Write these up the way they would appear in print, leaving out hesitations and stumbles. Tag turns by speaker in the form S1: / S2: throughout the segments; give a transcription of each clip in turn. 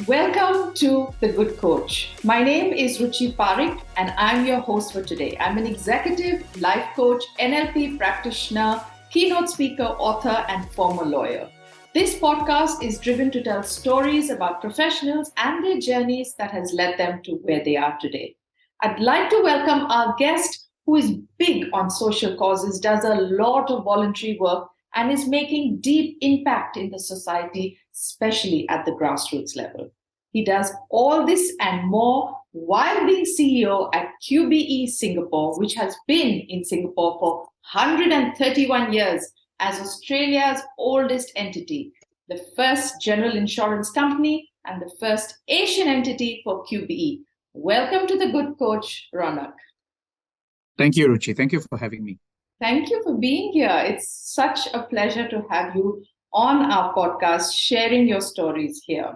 S1: Welcome to The Good Coach. My name is Ruchi Parekh and I'm your host for today. I'm an executive life coach, NLP practitioner, keynote speaker, author, and former lawyer. This podcast is driven to tell stories about professionals and their journeys that has led them to where they are today. I'd like to welcome our guest who is big on social causes, does a lot of voluntary work, and is making deep impact in the society, especially at the grassroots level. He does all this and more while being CEO at QBE Singapore, which has been in Singapore for 131 years as Australia's oldest entity, the first general insurance company, and the first Asian entity for QBE. Welcome to the Good Coach, Ronak.
S2: Thank you, Ruchi. Thank you for having me.
S1: Thank you for being here. It's such a pleasure to have you on our podcast, sharing your stories here.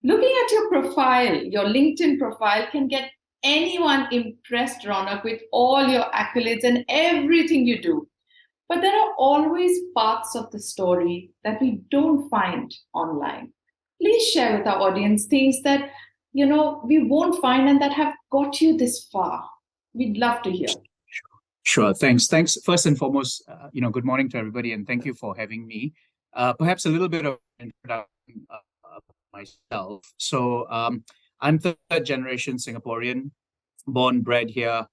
S1: Looking at your profile, your LinkedIn profile can get anyone impressed, Ronak, with all your accolades and everything you do. But there are always parts of the story that we don't find online. Please share with our audience things that, we won't find and that have got you this far. We'd love to hear.
S2: Sure. Thanks. First and foremost, good morning to everybody, and thank you for having me. Perhaps a little bit of introduction of myself. So I'm third generation Singaporean, born, bred here,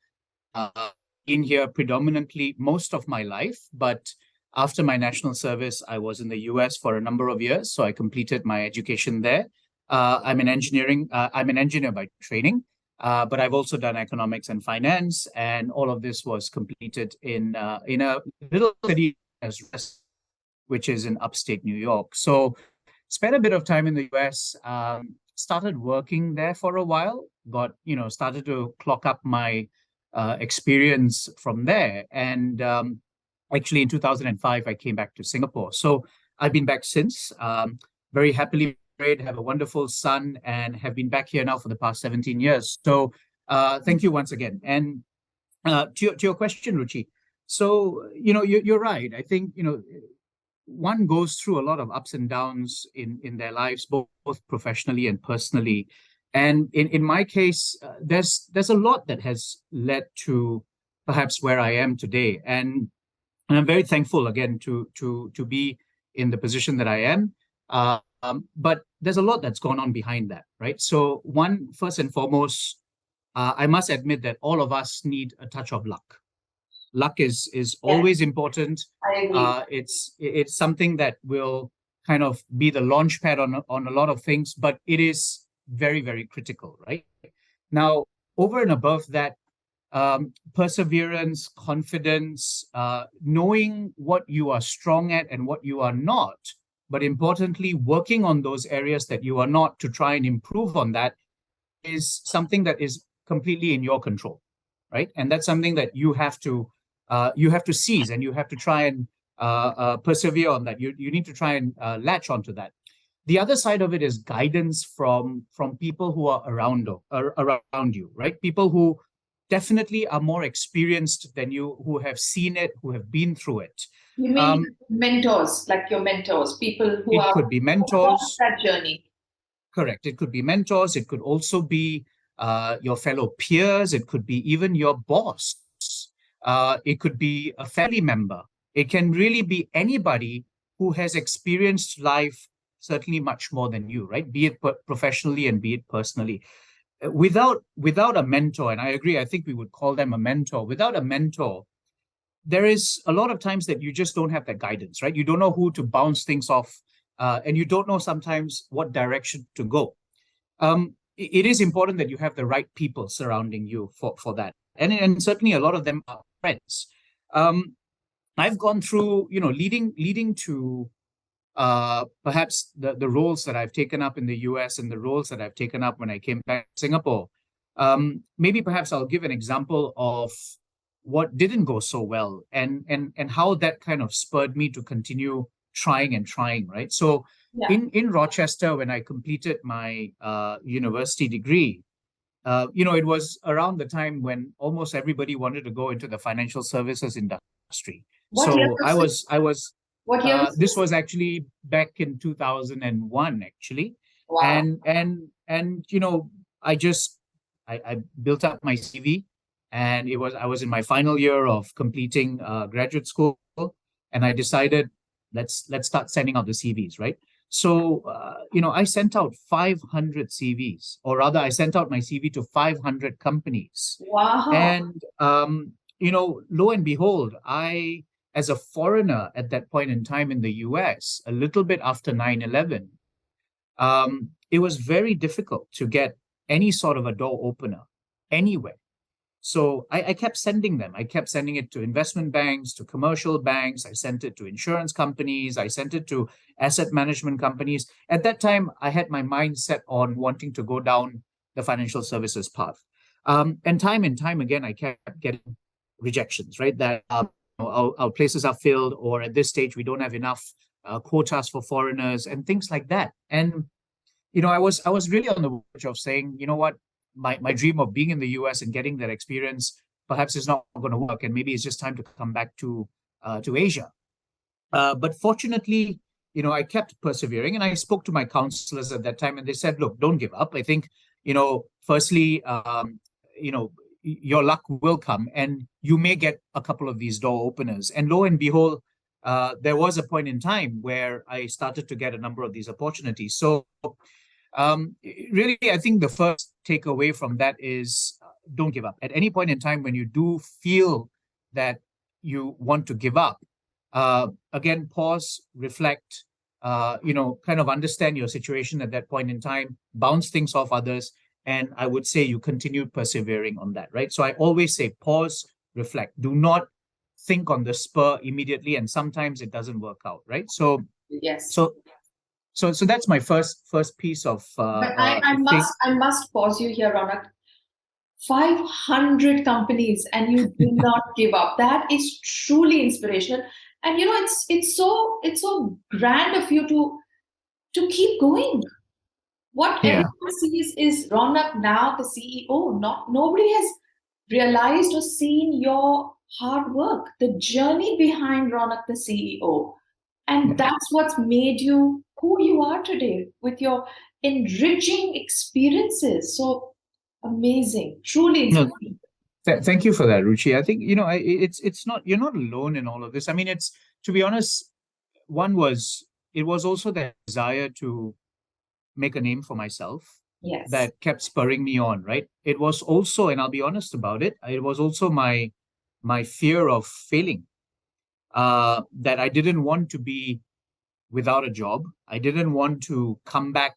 S2: in here predominantly most of my life. But after my national service, I was in the US for a number of years. So I completed my education there. I'm an engineer by training. But I've also done economics and finance, and all of this was completed in a little city which is in upstate New York. So spent a bit of time in the US, started working there for a while, started to clock up my experience from there. And actually in 2005, I came back to Singapore. So I've been back since, very happily married, have a wonderful son, and have been back here now for the past 17 years. So thank you once again. And to your question, Ruchi, so, you're right. I think, one goes through a lot of ups and downs in their lives, both professionally and personally. And in my case, there's a lot that has led to perhaps where I am today. And I'm very thankful, again, to be in the position that I am. But there's a lot that's gone on behind that, right? So first and foremost, I must admit that all of us need a touch of luck. Luck is always important.
S1: I agree.
S2: It's something that will kind of be the launch pad on a lot of things, but it is very, very critical, right? Now, over and above that, perseverance, confidence, knowing what you are strong at and what you are not, but importantly, working on those areas that you are not to try and improve on that is something that is completely in your control, right? And that's something that you have to seize, and you have to try and persevere on that. You need to try and latch onto that. The other side of it is guidance from people who are around you, right? People who definitely are more experienced than you, who have seen it, who have been through it.
S1: You mean mentors, like your mentors, people who
S2: It could be mentors.
S1: that journey.
S2: Correct. It could be mentors. It could also be your fellow peers. It could be even your boss. It could be a family member. It can really be anybody who has experienced life certainly much more than you, right? Be it professionally and be it personally. Without a mentor, and I agree, I think we would call them a mentor. Without a mentor, there is a lot of times that you just don't have that guidance, right? You don't know who to bounce things off, and you don't know sometimes what direction to go. It is important that you have the right people surrounding you for that. And certainly a lot of them are friends. I've gone through, leading to perhaps the roles that I've taken up in the US and the roles that I've taken up when I came back to Singapore. Maybe perhaps I'll give an example of what didn't go so well and how that kind of spurred me to continue trying, right? So in Rochester, when I completed my university degree, it was around the time when almost everybody wanted to go into the financial services industry. I was
S1: What year?
S2: this was actually back in 2001, actually.
S1: Wow.
S2: And I built up my CV, and I was in my final year of completing graduate school, and I decided let's start sending out the CVs, right? So I sent out 500 CVs, or rather, I sent out my CV to 500 companies,
S1: Wow.
S2: and lo and behold, as a foreigner at that point in time in the US, a little bit after 9/11, it was very difficult to get any sort of a door opener anywhere. So I kept sending them. I kept sending it to investment banks, to commercial banks. I sent it to insurance companies. I sent it to asset management companies. At that time, I had my mind set on wanting to go down the financial services path. And time again, I kept getting rejections, right? That our places are filled, or at this stage, we don't have enough quotas for foreigners and things like that. And I was really on the verge of saying, you know what, my dream of being in the US and getting that experience perhaps is not going to work, and maybe it's just time to come back to Asia. But fortunately, I kept persevering, and I spoke to my counselors at that time, and they said, look, don't give up. I think, firstly, your luck will come, and you may get a couple of these door openers. And lo and behold, there was a point in time where I started to get a number of these opportunities. So really, I think the first takeaway from that is don't give up. At any point in time when you do feel that you want to give up, again, pause, reflect, kind of understand your situation at that point in time, bounce things off others. And I would say you continue persevering on that, right? So I always say pause, reflect. Do not think on the spur immediately. And sometimes it doesn't work out, right? So,
S1: Yes.
S2: so so that's my first piece of
S1: But I
S2: thing.
S1: must pause you here, Ronak. 500 companies and you do not give up. That is truly inspirational. And it's so grand of you to keep going. What
S2: Yeah.
S1: everyone sees is Ronak now, the CEO. Not nobody has realized or seen your hard work, the journey behind Ronak, the CEO. And
S2: Yeah.
S1: that's what's made you who you are today with your enriching experiences. So amazing, truly
S2: No,
S1: inspiring.
S2: thank you for that, Ruchi. I think it's not, you're not alone in all of this. I mean, it's, to be honest, one was it was also the desire to make a name for myself
S1: Yes.
S2: that kept spurring me on, right? It was also, and I'll be honest about it, it was also my fear of failing, that I didn't want to be without a job. I didn't want to come back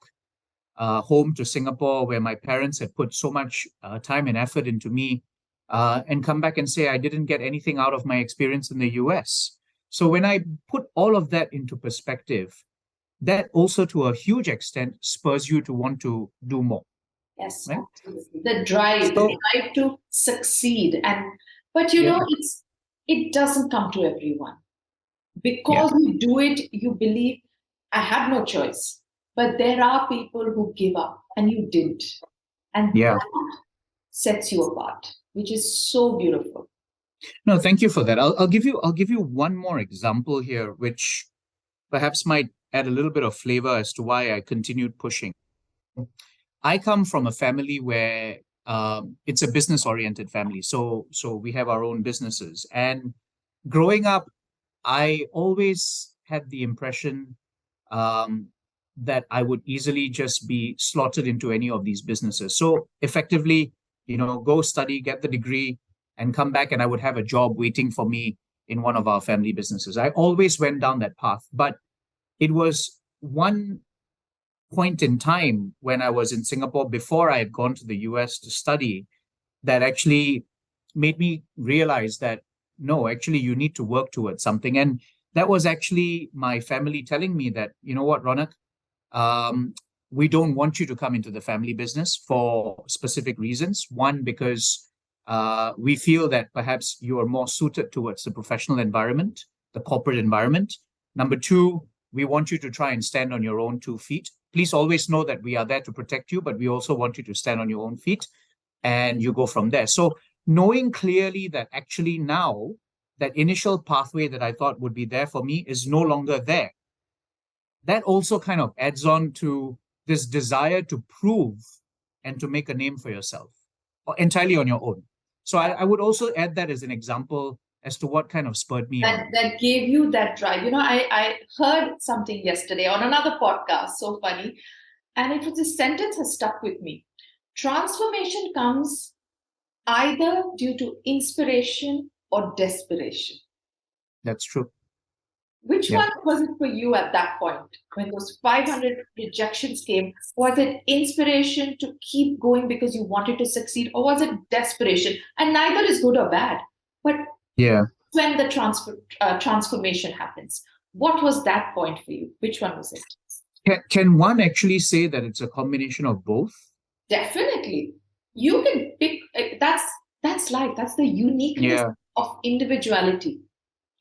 S2: home to Singapore, where my parents had put so much time and effort into me, and come back and say I didn't get anything out of my experience in the US. So when I put all of that into perspective, that also to a huge extent spurs you to want to do more,
S1: Yes,
S2: right?
S1: absolutely. The
S2: So
S1: drive to succeed. But
S2: yeah,
S1: it doesn't come to everyone.
S2: yeah,
S1: Because you do it, you believe, I had no choice. But there are people who give up and you didn't. And
S2: yeah.
S1: that sets you apart, which is so beautiful.
S2: No, thank you for that. I'll give you one more example here, which perhaps might add a little bit of flavor as to why I continued pushing. I come from a family where it's a business oriented family. So we have our own businesses. And growing up, I always had the impression um, that I would easily just be slotted into any of these businesses. So effectively, go study, get the degree, and come back, and I would have a job waiting for me in one of our family businesses. I always went down that path. But it was one point in time when I was in Singapore before I had gone to the US to study that actually made me realize that no, actually, you need to work towards something. And that was actually my family telling me that, you know what, Ronak, um, we don't want you to come into the family business for specific reasons. One, because we feel that perhaps you are more suited towards the professional environment, the corporate environment. Number two, we want you to try and stand on your own 2 feet. Please always know that we are there to protect you, but we also want you to stand on your own feet, and you go from there. So knowing clearly that actually now that initial pathway that I thought would be there for me is no longer there, that also kind of adds on to this desire to prove and to make a name for yourself entirely on your own. So I would also add that as an example as to what kind of spurred me on.
S1: That gave you that drive. I heard something yesterday on another podcast, so funny. And it was this sentence has stuck with me. Transformation comes either due to inspiration or desperation.
S2: That's true.
S1: Which one was it for you at that point when those 500 rejections came? Was it inspiration to keep going because you wanted to succeed, or was it desperation? And neither is good or bad. But when the transformation happens, what was that point for you? Which one was it?
S2: Can one actually say that it's a combination of both?
S1: Definitely. You can pick. That's life. That's the uniqueness of individuality.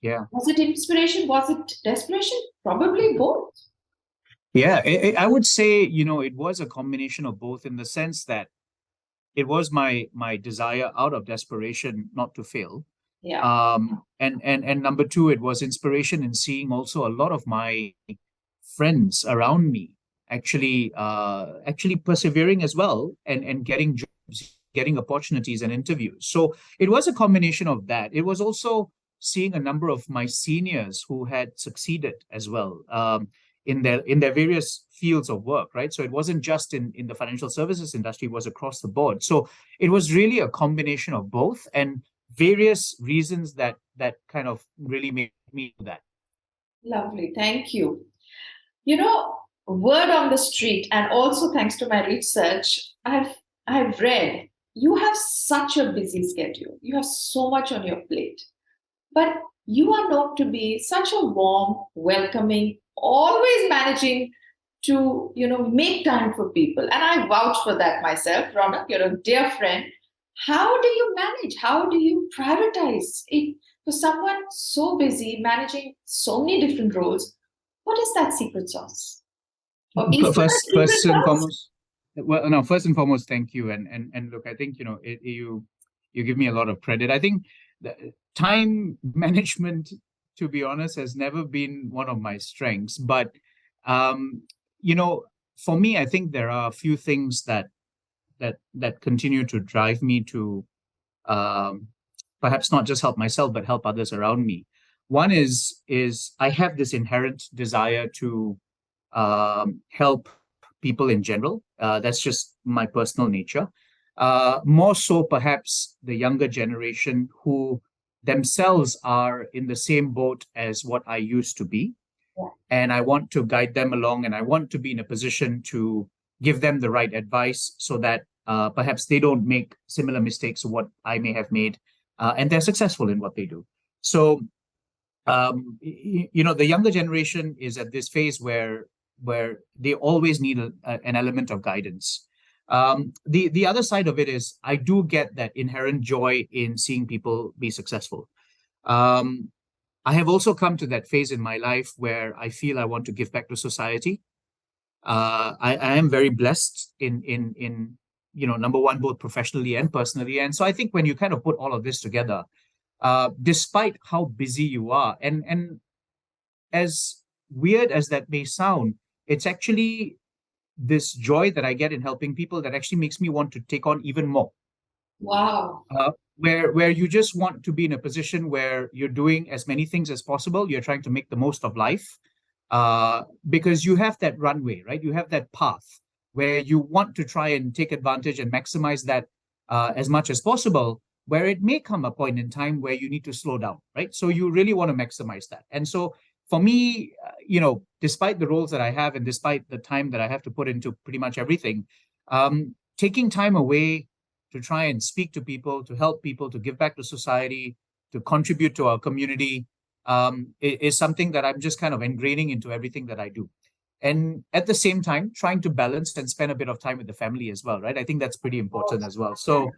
S2: Yeah.
S1: Was it inspiration? Was it desperation? Probably both.
S2: Yeah, I would say, it was a combination of both, in the sense that it was my desire out of desperation not to fail.
S1: Yeah.
S2: And number two, it was inspiration in seeing also a lot of my friends around me actually persevering as well, and getting jobs, getting opportunities and interviews. So it was a combination of that. It was also seeing a number of my seniors who had succeeded as well, in their various fields of work, right? So it wasn't just in the financial services industry, it was across the board. So it was really a combination of both, and various reasons that kind of really made me do that.
S1: Lovely, thank you. Word on the street, and also thanks to my research, I've read you have such a busy schedule. You have so much on your plate. But you are known to be such a warm, welcoming, always managing to, make time for people. And I vouch for that myself. Ronak, you're a dear friend. How do you manage? How do you prioritize it for someone so busy managing so many different roles? What is that secret sauce?
S2: First and foremost, well, no, first and foremost, thank you. And look, I think, you give me a lot of credit. I think the time management, to be honest, has never been one of my strengths. But, for me, I think there are a few things that continue to drive me to perhaps not just help myself, but help others around me. One is I have this inherent desire to help people in general. That's just my personal nature. More so, perhaps, the younger generation who themselves are in the same boat as what I used to be.
S1: Yeah.
S2: And I want to guide them along, and I want to be in a position to give them the right advice so that perhaps they don't make similar mistakes to what I may have made, and they're successful in what they do. So, the younger generation is at this phase where they always need an element of guidance. The other side of it is I do get that inherent joy in seeing people be successful. I have also come to that phase in my life where I feel I want to give back to society. I am very blessed in number one, both professionally and personally. And so I think when you kind of put all of this together, despite how busy you are, and as weird as that may sound, it's actually this joy that I get in helping people that actually makes me want to take on even more.
S1: Wow.
S2: Where you just want to be in a position where you're doing as many things as possible. You're trying to make the most of life, because you have that runway, right? You have that path where you want to try and take advantage and maximize that as much as possible, where it may come a point in time where you need to slow down, right? So you really want to maximize that. And so for me, despite the roles that I have and despite the time that I have to put into pretty much everything, taking time away to try and speak to people, to help people, to give back to society, to contribute to our community, is something that I'm just kind of ingraining into everything that I do. And at the same time, trying to balance and spend a bit of time with the family as well, right? I think that's pretty important as well. So,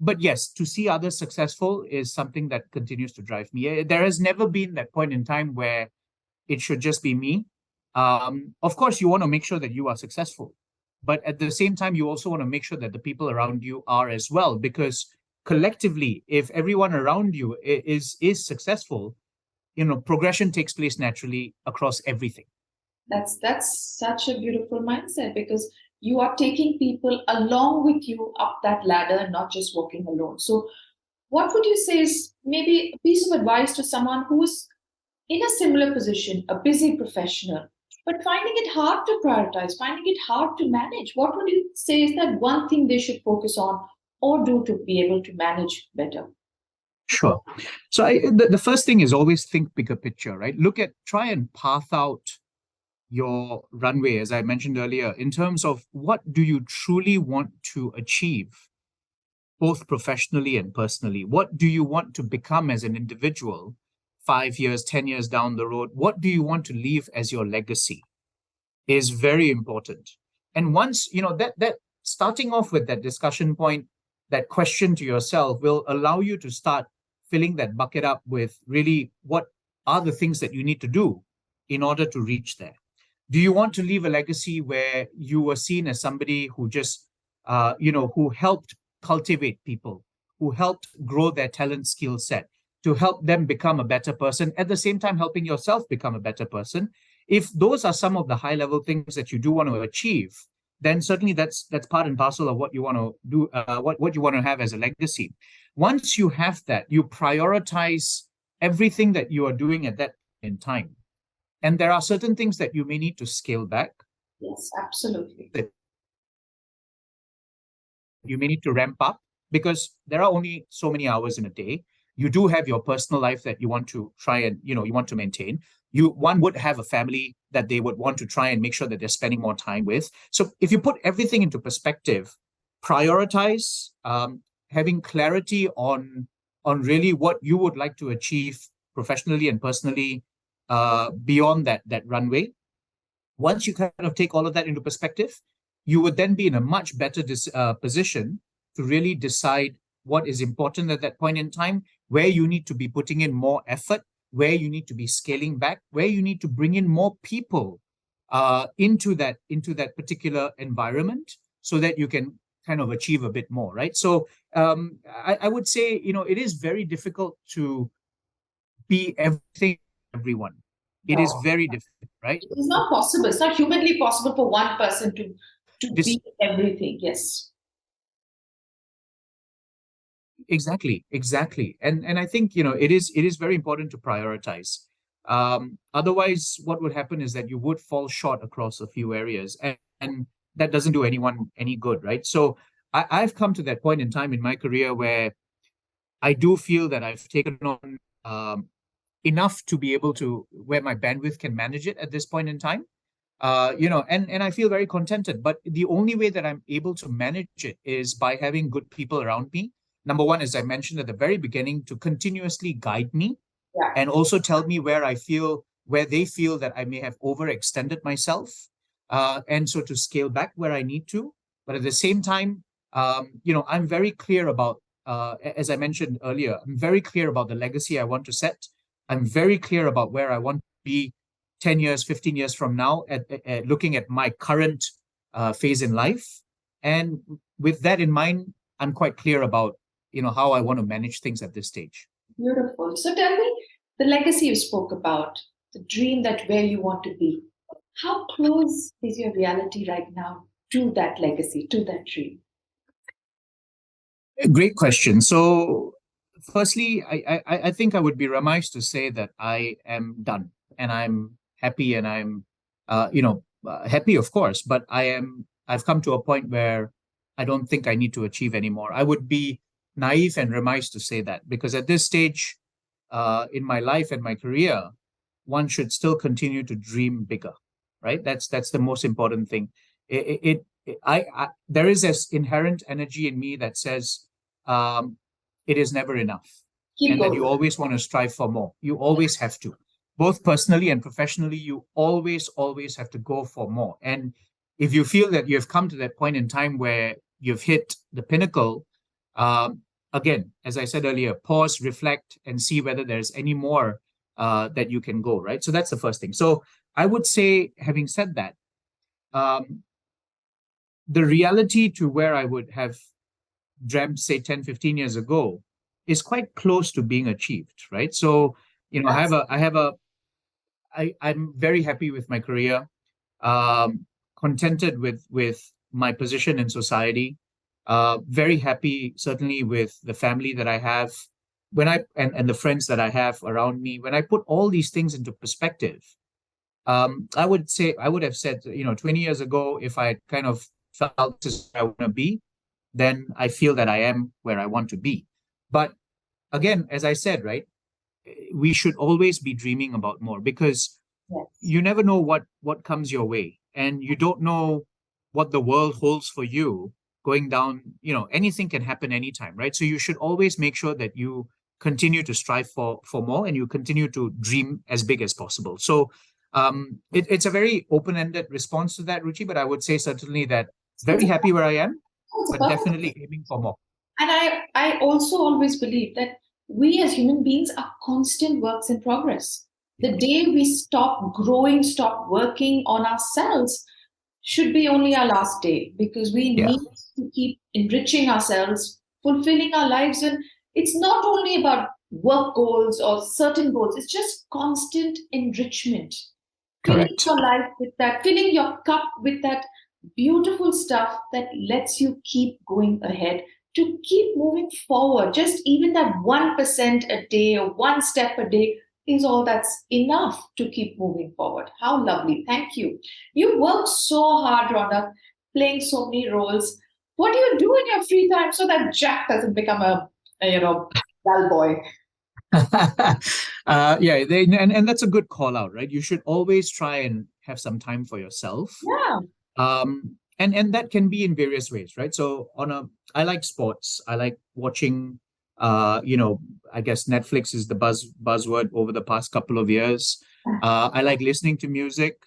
S2: but yes, to see others successful is something that continues to drive me. There has never been that point in time where it should just be me. Of course, you want to make sure that you are successful, but at the same time, you also want to make sure that the people around you are as well, because collectively, if everyone around you is successful, progression takes place naturally across everything.
S1: That's such a beautiful mindset because you are taking people along with you up that ladder and not just walking alone. So, what would you say is maybe a piece of advice to someone who's in a similar position, a busy professional, but finding it hard to prioritize, finding it hard to manage? What would you say is that one thing they should focus on or do to be able to manage better?
S2: Sure. So the first thing is always think bigger picture, right? Try and path out your runway, as I mentioned earlier, in terms of what do you truly want to achieve, both professionally and personally? What do you want to become as an individual 5 years, 10 years down the road? What do you want to leave as your legacy is very important. And once, that starting off with that discussion point, that question to yourself will allow you to start filling that bucket up with really what are the things that you need to do in order to reach there. Do you want to leave a legacy where you were seen as somebody who just, who helped cultivate people, who helped grow their talent skill set, to help them become a better person, at the same time helping yourself become a better person? If those are some of the high level things that you do want to achieve, then certainly that's part and parcel of what you want to do, what you want to have as a legacy. Once you have that, you prioritize everything that you are doing at that in time. And there are certain things that you may need to scale back.
S1: Yes, absolutely.
S2: That you may need to ramp up because there are only so many hours in a day. You do have your personal life that you want to try and, you want to maintain. One would have a family that they would want to try and make sure that they're spending more time with. So if you put everything into perspective, prioritize, having clarity on really what you would like to achieve professionally and personally, beyond that runway. Once you kind of take all of that into perspective, you would then be in a much better position to really decide what is important at that point in time, where you need to be putting in more effort, where you need to be scaling back, where you need to bring in more people into that particular environment, so that you can kind of achieve a bit more, right? So I would say, it is very difficult to be everything to everyone. It is
S1: No,
S2: very difficult, right?
S1: it is not possible. It's not humanly possible for one person to
S2: This
S1: be everything. Yes.
S2: exactly, and I think, it is very important to prioritize. Otherwise, what would happen is that you would fall short across a few areas, and that doesn't do anyone any good, right? So I've come to that point in time in my career where I do feel that I've taken on enough to be able to where my bandwidth can manage it at this point in time. And I feel very contented. But the only way that I'm able to manage it is by having good people around me. Number one, as I mentioned at the very beginning, to continuously guide me
S1: Yeah.
S2: and also tell me where they feel that I may have overextended myself, and so to scale back where I need to. But at the same time, I'm very clear about, as I mentioned earlier, I'm very clear about the legacy I want to set. I'm very clear about where I want to be 10 years, 15 years from now, at looking at my current phase in life. And with that in mind, I'm quite clear about, how I want to manage things at this stage.
S1: Beautiful. So tell me, the legacy you spoke about, the dream that where you want to be. How close is your reality right now to that legacy, to that dream?
S2: Great question. So, firstly, I think I would be remiss to say that I am done and I'm happy, and I'm, happy, of course, but I've come to a point where I don't think I need to achieve anymore. I would be naive and remiss to say that, because at this stage, in my life and my career, one should still continue to dream bigger, right? That's the most important thing. There is this inherent energy in me that says, it is never enough,
S1: Keep
S2: and that you
S1: going.
S2: always want to strive for more. You always have to, both personally and professionally. You always have to go for more. And if you feel that you have come to that point in time where you've hit the pinnacle, um, again, as I said earlier, pause, reflect, and see whether there's any more that you can go, right? So that's the first thing. So I would say, having said that, um, the reality to where I would have dreamt, say, 10, 15 years ago is quite close to being achieved, right? So,
S1: That's
S2: I'm very happy with my career. contented with my position in society, very happy certainly with the family that I have, and the friends that I have around me. When I put all these things into perspective, I would have said, 20 years ago, if I had kind of felt this is where I want to be, then I feel that I am where I want to be. But again, as I said, right, we should always be dreaming about more, because
S1: Yes.
S2: you never know what comes your way, and you don't know what the world holds for you going down. Anything can happen anytime, right? So you should always make sure that you continue to strive for more, and you continue to dream as big as possible. So it's a very open-ended response to that, Ruchi, but I would say certainly that very happy where I am,
S1: It's
S2: but
S1: perfect.
S2: definitely aiming for more.
S1: And I also always believe that we as human beings are constant works in progress. The day we stop growing, stop working on ourselves, should be only our last day, because we
S2: Yeah,
S1: need to keep enriching ourselves, fulfilling our lives. And it's not only about work goals or certain goals, it's just constant enrichment. Filling
S2: correct.
S1: your life with that, filling your cup with that beautiful stuff that lets you keep going ahead, to keep moving forward. Just even that 1% a day or one step a day is all that's enough to keep moving forward. How lovely. Thank you. You work so hard, Ronak, playing so many roles. What do you do in your free time so that Jack doesn't become a dull boy?
S2: Yeah, and that's a good call out, right? You should always try and have some time for yourself.
S1: Yeah.
S2: And that can be in various ways, right? So I like sports. I like watching. I guess Netflix is the buzzword over the past couple of years. I like listening to music.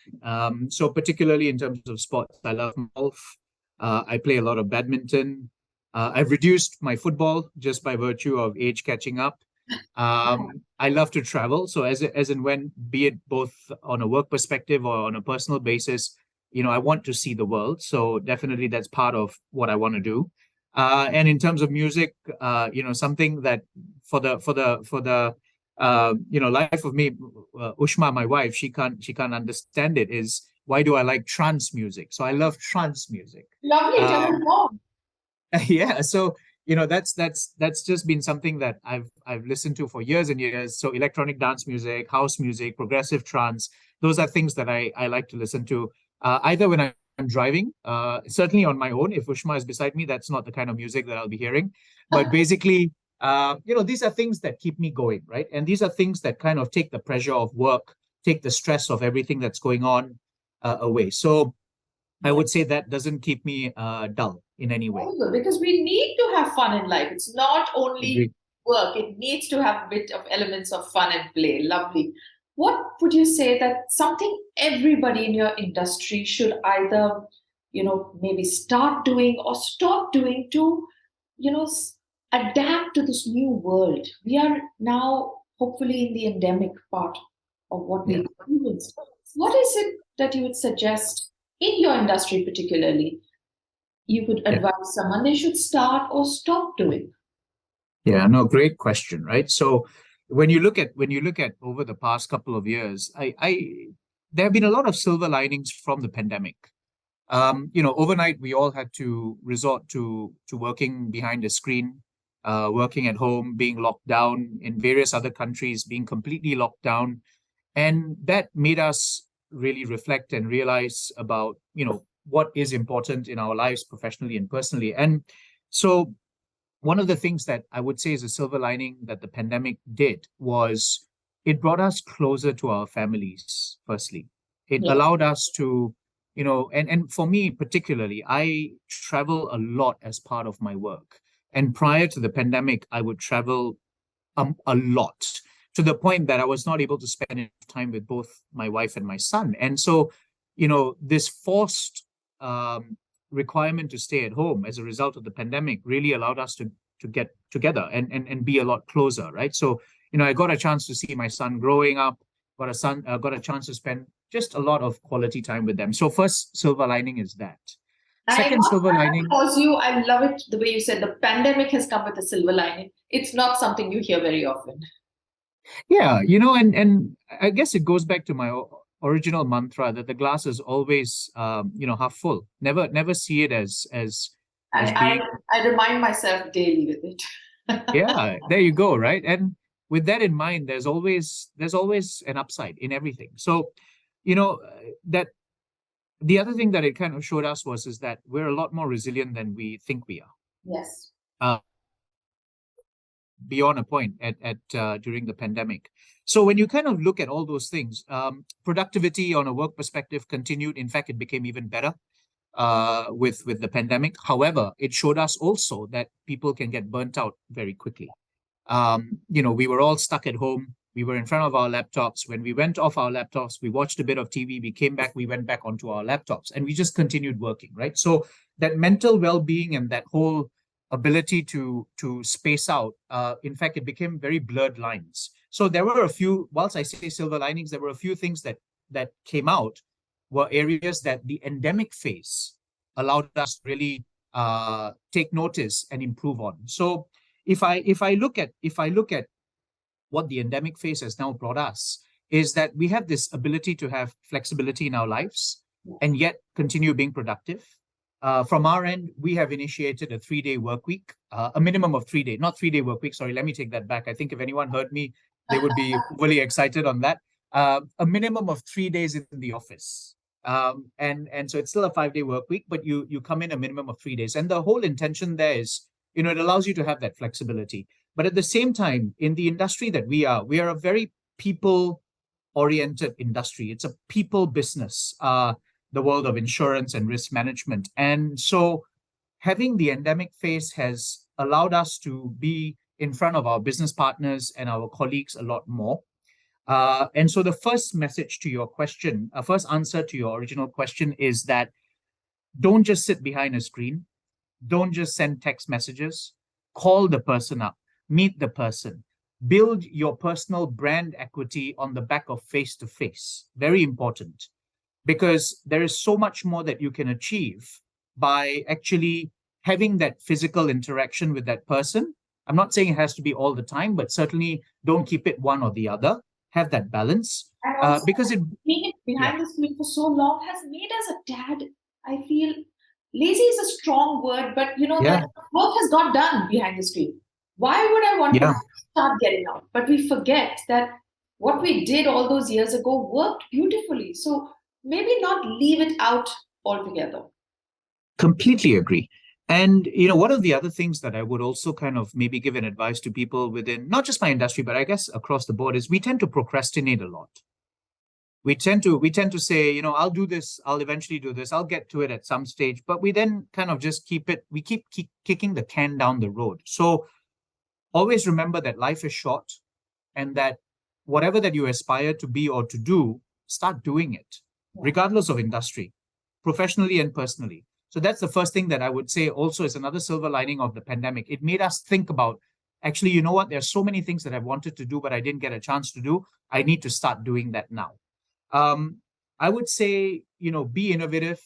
S2: So particularly in terms of sports, I love golf. I play a lot of badminton. I've reduced my football just by virtue of age catching up. I love to travel. So as and when, be it both on a work perspective or on a personal basis, I want to see the world. So definitely that's part of what I want to do. And in terms of music, something that for the life of me, Ushma, my wife, she can't understand it, is why do I like trance music? So I love trance music.
S1: Lovely. Tell me
S2: Um,
S1: more.
S2: yeah, so that's just been something that I've listened to for years and years. So electronic dance music, house music, progressive trance, those are things that I like to listen to, either when I'm driving, certainly on my own. If Ushma is beside me, that's not the kind of music that I'll be hearing. But basically, these are things that keep me going, right? And these are things that kind of take the pressure of work, take the stress of everything that's going on away. So I
S1: Yeah.
S2: would say that doesn't keep me dull in any way.
S1: Also, because we need to have fun in life. It's not only
S2: Agree.
S1: work, it needs to have a bit of elements of fun and play. Lovely. What would you say that something everybody in your industry should either, maybe start doing or stop doing to, adapt to this new world? We are now hopefully in the endemic part of what we
S2: Yeah.
S1: experienced. What is it that you would suggest in your industry, particularly, you could
S2: Yeah.
S1: advise someone they should start or stop doing?
S2: Yeah. No, great question, right? So when you look at over the past couple of years, I there have been a lot of silver linings from the pandemic. Overnight we all had to resort to working behind a screen, working at home, being locked down in various other countries, being completely locked down. And that made us really reflect and realize about, what is important in our lives professionally and personally. And so one of the things that I would say is a silver lining that the pandemic did was it brought us closer to our families, firstly. It
S1: Yes.
S2: allowed us to, and for me particularly, I travel a lot as part of my work. And prior to the pandemic, I would travel a lot, to the point that I was not able to spend enough time with both my wife and my son. And so, this forced requirement to stay at home as a result of the pandemic really allowed us to get together and be a lot closer, right? So, I got a chance to see my son growing up, got a chance to spend just a lot of quality time with them. So first silver lining is that.
S1: I
S2: Second
S1: love
S2: silver
S1: that
S2: lining.
S1: because I love it the way you said the pandemic has come with a silver lining. It's not something you hear very often.
S2: Yeah, and I guess it goes back to my original mantra that the glass is always, half full. Never see it as
S1: I,
S2: being.
S1: I, I remind myself daily with it.
S2: Yeah, there you go, right? And with that in mind, there's always an upside in everything. So, that the other thing that it kind of showed us was is that we're a lot more resilient than we think we are.
S1: Yes.
S2: Uh, Beyond a point at during the pandemic. So when you kind of look at all those things, productivity on a work perspective continued. In fact, it became even better with the pandemic. However, it showed us also that people can get burnt out very quickly. We were all stuck at home. We were in front of our laptops. When we went off our laptops, we watched a bit of TV. We came back, we went back onto our laptops, and we just continued working, right? So that mental well-being and that whole ability to space out, in fact, it became very blurred lines. So there were a few, whilst I say silver linings, there were a few things that came out were areas that the endemic phase allowed us to really take notice and improve on. So if I look at what the endemic phase has now brought us, is that we have this ability to have flexibility in our lives and yet continue being productive. From our end, we have initiated a 3-day work week, a minimum of 3 days, not 3-day work week. Sorry, let me take that back. I think if anyone heard me, they would be really excited on that. A minimum of 3 days in the office. And so it's still a 5-day work week, but you come in a minimum of 3 days. And the whole intention there is, it allows you to have that flexibility. But at the same time, in the industry that we are a very people oriented industry. It's a people business, the world of insurance and risk management. And so having the endemic phase has allowed us to be in front of our business partners and our colleagues a lot more. And so the first message to your question, first answer to your original question is that don't just sit behind a screen. Don't just send text messages. Call the person up, meet the person, build your personal brand equity on the back of face to face. Very important, because there is so much more that you can achieve by actually having that physical interaction with that person. I'm not saying it has to be all the time, but certainly don't keep it one or the other. Have that balance.
S1: And also,
S2: Because it,
S1: being
S2: yeah,
S1: behind the screen for so long has made us a tad, I feel, lazy is a strong word, but
S2: yeah,
S1: that work has got done behind the screen. Why would I want to
S2: yeah.
S1: start getting out? But we forget that what we did all those years ago worked beautifully. So maybe not leave it out altogether.
S2: Completely agree. And one of the other things that I would also kind of maybe give an advice to people within not just my industry, but I guess across the board, is we tend to procrastinate a lot. We tend to say, I'll do this, I'll eventually do this, I'll get to it at some stage, but we then kind of just keep kicking the can down the road. So always remember that life is short, and that whatever that you aspire to be or to do, start doing it, regardless of industry, professionally and personally. So that's the first thing that I would say also is another silver lining of the pandemic. It made us think about, actually, you know what? There's so many things that I wanted to do, but I didn't get a chance to do. I need to start doing that now. Um, I would say, be innovative,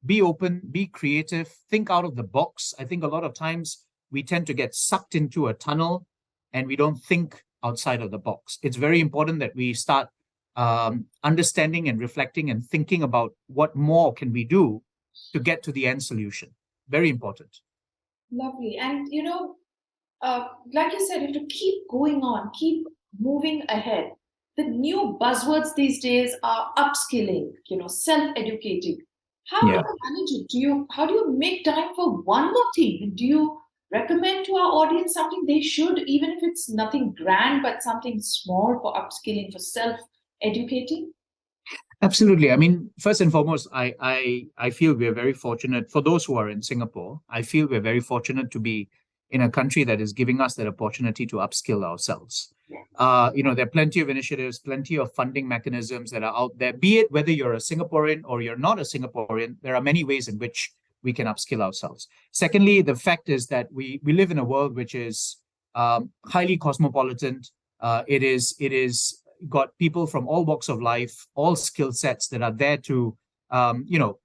S2: be open, be creative, think out of the box. I think a lot of times we tend to get sucked into a tunnel and we don't think outside of the box. It's very important that we start understanding and reflecting and thinking about what more can we do to get to the end solution. Very important.
S1: Lovely. And like you said, you have to keep going on, keep moving ahead. The new buzzwords these days are upskilling, self-educating. How do
S2: Yeah.
S1: you manage it? How do you make time for one more thing? Do you recommend to our audience something they should, even if it's nothing grand, but something small for upskilling, for self-educating?
S2: Absolutely. I mean, first and foremost, I feel we're very fortunate. For those who are in Singapore, I feel we're very fortunate to be in a country that is giving us that opportunity to upskill ourselves. There are plenty of initiatives, plenty of funding mechanisms that are out there. Be it whether you're a Singaporean or you're not a Singaporean, there are many ways in which we can upskill ourselves. Secondly, the fact is that we live in a world which is highly cosmopolitan. It is got people from all walks of life, all skill sets that are there to,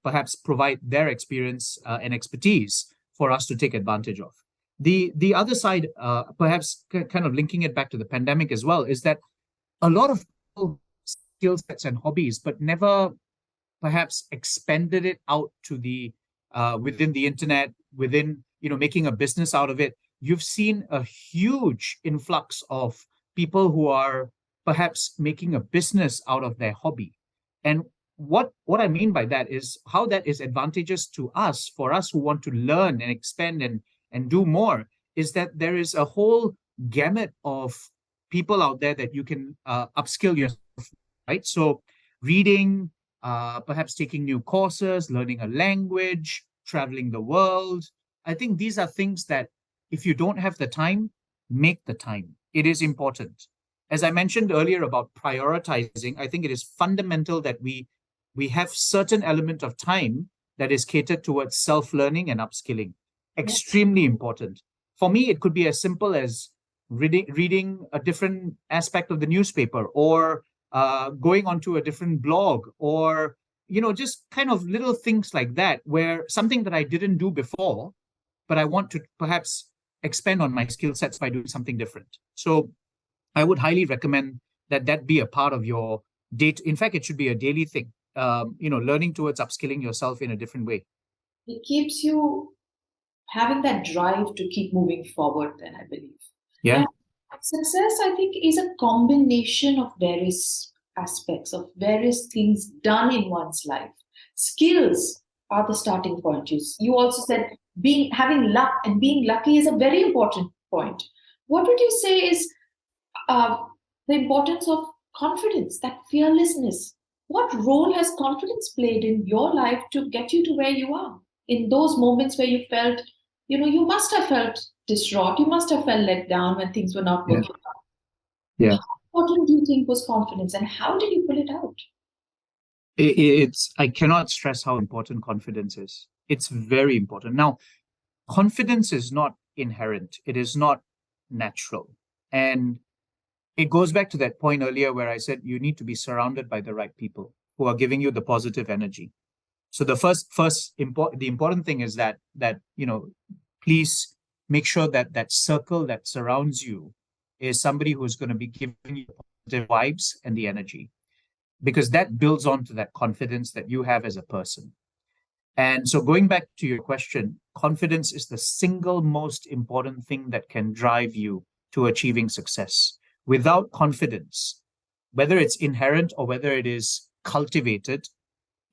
S2: perhaps provide their experience and expertise for us to take advantage of. The other side, perhaps kind of linking it back to the pandemic as well, is that a lot of people skill sets and hobbies, but never perhaps expanded it out to the within the internet, within making a business out of it, you've seen a huge influx of people who are perhaps making a business out of their hobby. And what I mean by that is how that is advantageous to us, for us who want to learn and expand and do more, is that there is a whole gamut of people out there that you can upskill yourself, right? So reading, perhaps taking new courses, learning a language, traveling the world. I think these are things that if you don't have the time, make the time. It is important. As I mentioned earlier about prioritizing, I think it is fundamental that we have certain element of time that is catered towards self-learning and upskilling. Extremely important. For me, it could be as simple as reading a different aspect of the newspaper, or going onto a different blog, or just kind of little things like that, where something that I didn't do before, but I want to perhaps expand on my skill sets by doing something different. So I would highly recommend that be a part of your day. In fact, it should be a daily thing. Learning towards upskilling yourself in a different way.
S1: It keeps you having that drive to keep moving forward, then I believe.
S2: Yeah.
S1: Success, I think, is a combination of various aspects, of various things done in one's life. Skills are the starting point. You also said having luck, and being lucky is a very important point. What would you say is the importance of confidence, that fearlessness? What role has confidence played in your life to get you to where you are? In those moments where you felt, you must have felt distraught, you must have felt let down when things were not working out.
S2: Yeah.
S1: How important do you think was confidence, and how did you pull it out?
S2: I cannot stress how important confidence is. It's very important. Now, confidence is not inherent. It is not natural. And it goes back to that point earlier where I said you need to be surrounded by the right people who are giving you the positive energy. So the important thing is that please make sure that circle that surrounds you is somebody who's going to be giving you positive vibes and the energy, because that builds on to that confidence that you have as a person. And so going back to your question, confidence is the single most important thing that can drive you to achieving success. Without confidence, whether it's inherent or whether it is cultivated,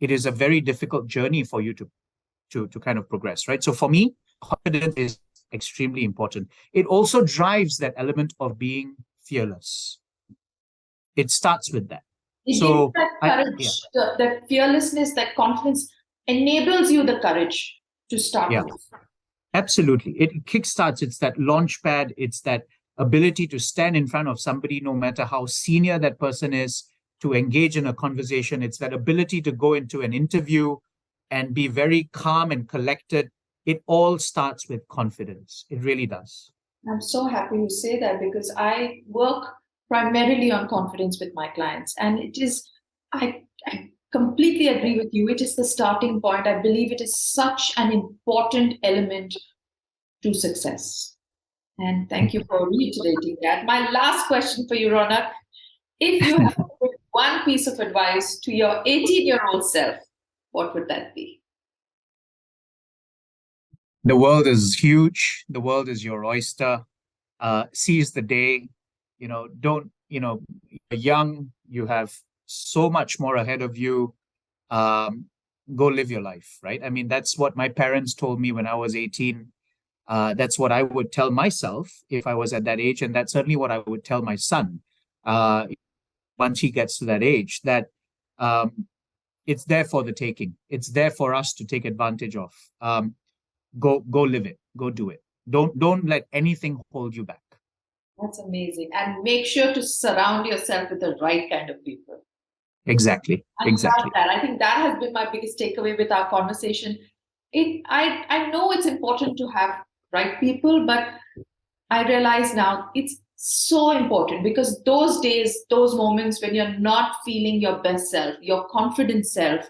S2: it is a very difficult journey for you to kind of progress, right? So for me, confidence is extremely important. It also drives that element of being fearless. It starts with that.
S1: It gives that courage, that fearlessness, that confidence enables you the courage to start with.
S2: Absolutely. It kickstarts. It's that launch pad. It's that ability to stand in front of somebody, no matter how senior that person is, to engage in a conversation. It's that ability to go into an interview and be very calm and collected. It all starts with confidence. It really does.
S1: I'm so happy you say that, because I work primarily on confidence with my clients. And I completely agree with you. It is the starting point. I believe it is such an important element to success. And thank you for reiterating that. My last question for you, Ronak. If you have one piece of advice to your 18-year-old self, what would that be?
S2: The world is huge. The world is your oyster. Seize the day. You're young. You have so much more ahead of you. Go live your life, right? I mean, that's what my parents told me when I was 18. That's what I would tell myself if I was at that age. And that's certainly what I would tell my son once he gets to that age, that it's there for the taking. It's there for us to take advantage of. Go live it. Go do it. Don't let anything hold you back.
S1: That's amazing. And make sure to surround yourself with the right kind of people.
S2: Exactly. Exactly.
S1: I think that has been my biggest takeaway with our conversation. I know it's important to have right people, but I realize now it's so important, because those days, those moments when you're not feeling your best self, your confident self,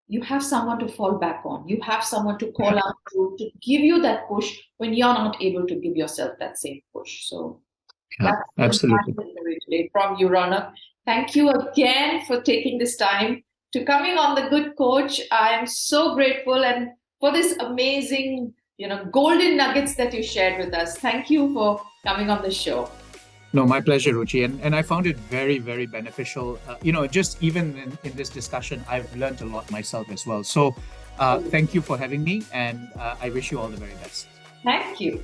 S1: you have someone to fall back on. You have someone to call out to give you that push when you're not able to give yourself that same push. So that's
S2: absolutely
S1: from you, Ronak. Thank you again for taking this time to coming on The Good Coach. I am so grateful and for this amazing, golden nuggets that you shared with us. Thank you for coming on the show.
S2: No, my pleasure, Ruchi. And I found it very, very beneficial. Just even in this discussion, I've learned a lot myself as well. So thank you for having me, and I wish you all the very best.
S1: Thank you.